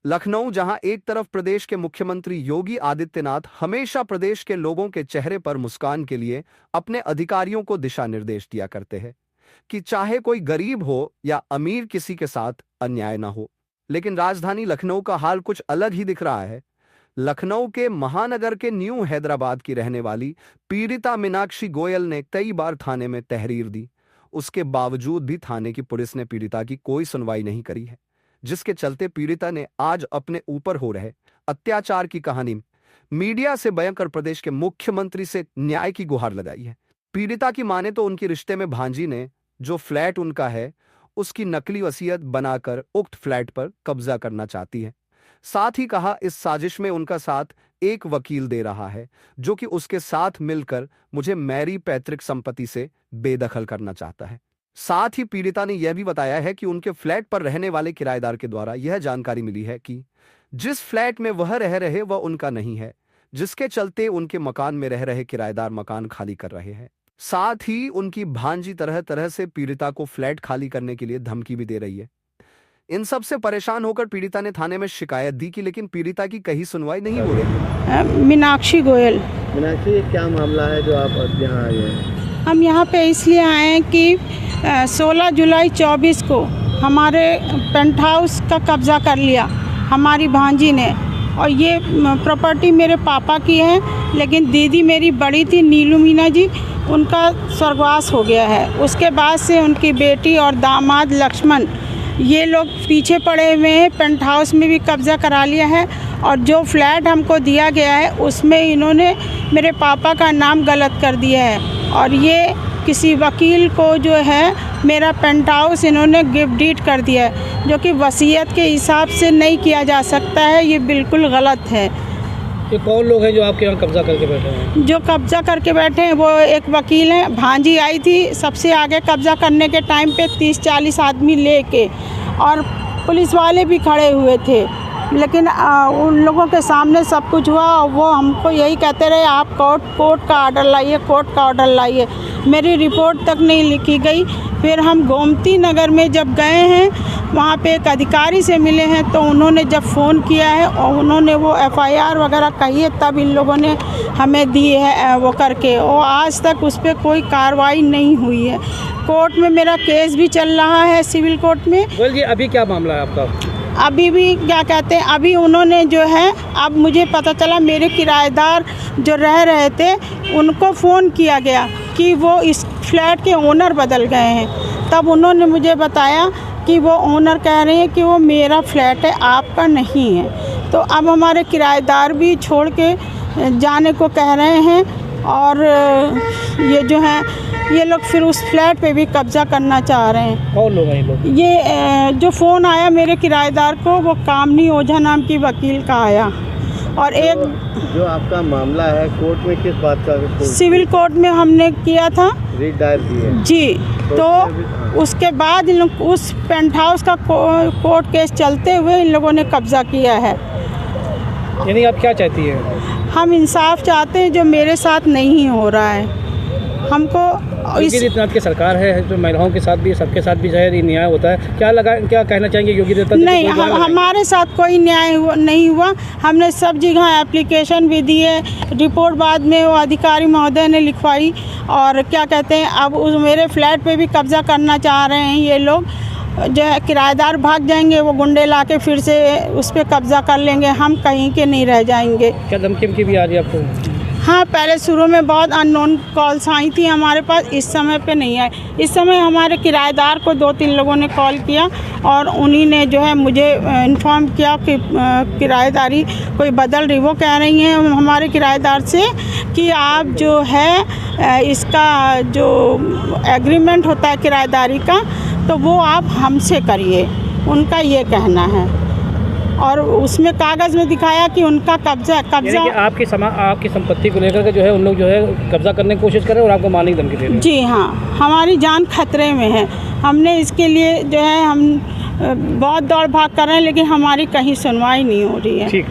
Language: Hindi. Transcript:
लखनऊ, जहां एक तरफ प्रदेश के मुख्यमंत्री योगी आदित्यनाथ हमेशा प्रदेश के लोगों के चेहरे पर मुस्कान के लिए अपने अधिकारियों को दिशा निर्देश दिया करते हैं कि चाहे कोई गरीब हो या अमीर, किसी के साथ अन्याय ना हो, लेकिन राजधानी लखनऊ का हाल कुछ अलग ही दिख रहा है। लखनऊ के महानगर के न्यू हैदराबाद की रहने वाली पीड़िता मीनाक्षी गोयल ने कई बार थाने में तहरीर दी। उसके बावजूद भी थाने की पुलिस ने पीड़िता की कोई सुनवाई नहीं करी है, जिसके चलते पीड़िता ने आज अपने ऊपर हो रहे अत्याचार की कहानी मीडिया से बयां कर प्रदेश के मुख्यमंत्री से न्याय की गुहार लगाई है। पीड़िता की माने तो उनके रिश्ते में भांजी ने जो फ्लैट उनका है, उसकी नकली वसीयत बनाकर उक्त फ्लैट पर कब्जा करना चाहती है। साथ ही कहा, इस साजिश में उनका साथ एक वकील दे रहा है जो कि उसके साथ मिलकर मुझे मेरी पैतृक संपत्ति से बेदखल करना चाहता है। साथ ही पीड़िता ने यह भी बताया है कि उनके फ्लैट पर रहने वाले किराएदार के द्वारा यह जानकारी मिली है कि जिस फ्लैट में वह रह रहे वह उनका नहीं है, जिसके चलते उनके मकान में रह रहे किराएदार मकान खाली कर रहे हैं। साथ ही उनकी भांजी तरह तरह से पीड़िता को फ्लैट खाली करने के लिए धमकी भी दे रही है। इन सब से परेशान होकर पीड़िता ने थाने में शिकायत दी कि लेकिन पीड़िता की कहीं सुनवाई नहीं हो रही। मीनाक्षी गोयल। मीनाक्षी, ये क्या मामला है जो आप यहाँ आए हैं? हम यहाँ पे इसलिए आए हैं कि 16 जुलाई 24 को हमारे पेंट हाउस का कब्ज़ा कर लिया हमारी भांजी ने, और ये प्रॉपर्टी मेरे पापा की है, लेकिन दीदी मेरी बड़ी थी नीलू मीना जी, उनका स्वर्गवास हो गया है। उसके बाद से उनकी बेटी और दामाद लक्ष्मण ये लोग पीछे पड़े हुए हैं। पेंट हाउस में भी कब्ज़ा करा लिया है, और जो फ्लैट हमको दिया गया है उसमें इन्होंने मेरे पापा का नाम गलत कर दिया है, और ये किसी वकील को जो है मेरा पेंट हाउस इन्होंने गिफ्ट डीड कर दिया है, जो कि वसीयत के हिसाब से नहीं किया जा सकता है। ये बिल्कुल गलत है। ये कौन लोग हैं जो आपके यहाँ कब्जा करके बैठे हैं? जो कब्जा करके बैठे हैं वो एक वकील हैं। भांजी आई थी सबसे आगे कब्जा करने के टाइम पे 30-40 आदमी लेके, और पुलिस वाले भी खड़े हुए थे, लेकिन उन लोगों के सामने सब कुछ हुआ। वो हमको यही कहते रहे, आप कोर्ट का ऑर्डर लाइए, कोर्ट का ऑर्डर लाइए। मेरी रिपोर्ट तक नहीं लिखी गई। फिर हम गोमती नगर में जब गए हैं, वहाँ पे एक अधिकारी से मिले हैं, तो उन्होंने जब फ़ोन किया है और उन्होंने वो FIR वगैरह कही है, तब इन लोगों ने हमें दी है वो करके, और आज तक उस पर कोई कार्रवाई नहीं हुई है। कोर्ट में मेरा केस भी चल रहा है, सिविल कोर्ट में। बोलिए, अभी क्या मामला है आपका? अभी भी क्या कहते हैं, अभी उन्होंने जो है, अब मुझे पता चला मेरे किराएदार जो रह रहे थे उनको फ़ोन किया गया कि वो इस फ्लैट के ओनर बदल गए हैं। तब उन्होंने मुझे बताया कि वो ओनर कह रहे हैं कि वो मेरा फ्लैट है, आपका नहीं है। तो अब हमारे किराएदार भी छोड़ के जाने को कह रहे हैं, और ये जो है ये लोग फिर उस फ्लैट पे भी कब्ज़ा करना चाह रहे हैं। कौन लोग हैं ये लोग? ये जो फ़ोन आया मेरे किराएदार को, वो कामनी ओझा नाम की वकील का आया। और एक जो आपका मामला है कोर्ट में किस बात का? सिविल कोर्ट में हमने किया था, रीट दायर की है जी। तो उसके बाद इन लोग उस पेंट हाउस का कोर्ट केस चलते हुए इन लोगों ने कब्ज़ा किया है। यानी आप क्या चाहती हैं? हम इंसाफ चाहते हैं, जो मेरे साथ नहीं हो रहा है। हमको योगी आदित्यनाथ की सरकार है, जो महिलाओं के साथ भी, सबके साथ भी शायद न्याय होता है। क्या कहना चाहेंगे योगी आदित्यनाथ? नहीं, हमारे साथ कोई न्याय नहीं हुआ। हमने सब जगह एप्लीकेशन भी दी है, रिपोर्ट बाद में वो अधिकारी महोदय ने लिखवाई। और क्या कहते हैं, अब उस मेरे फ्लैट पे भी कब्ज़ा करना चाह रहे हैं ये लोग। जो है किराएदार भाग जाएंगे, वो गुंडे ला के फिर से उस पर कब्ज़ा कर लेंगे, हम कहीं के नहीं रह जाएंगे। क्या धमकी भी आ रही है आपको? हाँ, पहले शुरू में बहुत अननोन कॉल्स आई थी हमारे पास, इस समय पे नहीं आए। इस समय हमारे किराएदार को 2-3 लोगों ने कॉल किया, और उन्हीं ने जो है मुझे इन्फॉर्म किया कि किराएदारी कोई बदल रही। वो कह रही हैं हमारे किराएदार से कि आप जो है इसका जो एग्रीमेंट होता है किराएदारी का, तो वो आप हमसे करिए, उनका ये कहना है। और उसमें कागज़ में दिखाया कि उनका कब्जा आपकी संपत्ति को लेकर के जो है उन लोग जो है कब्जा करने की कोशिश कर रहे हैं और आपको मारने की धमकी दे रहे हैं। जी हाँ, हमारी जान खतरे में है। हमने इसके लिए जो है हम बहुत दौड़ भाग कर रहे हैं, लेकिन हमारी कहीं सुनवाई नहीं हो रही है। ठीक।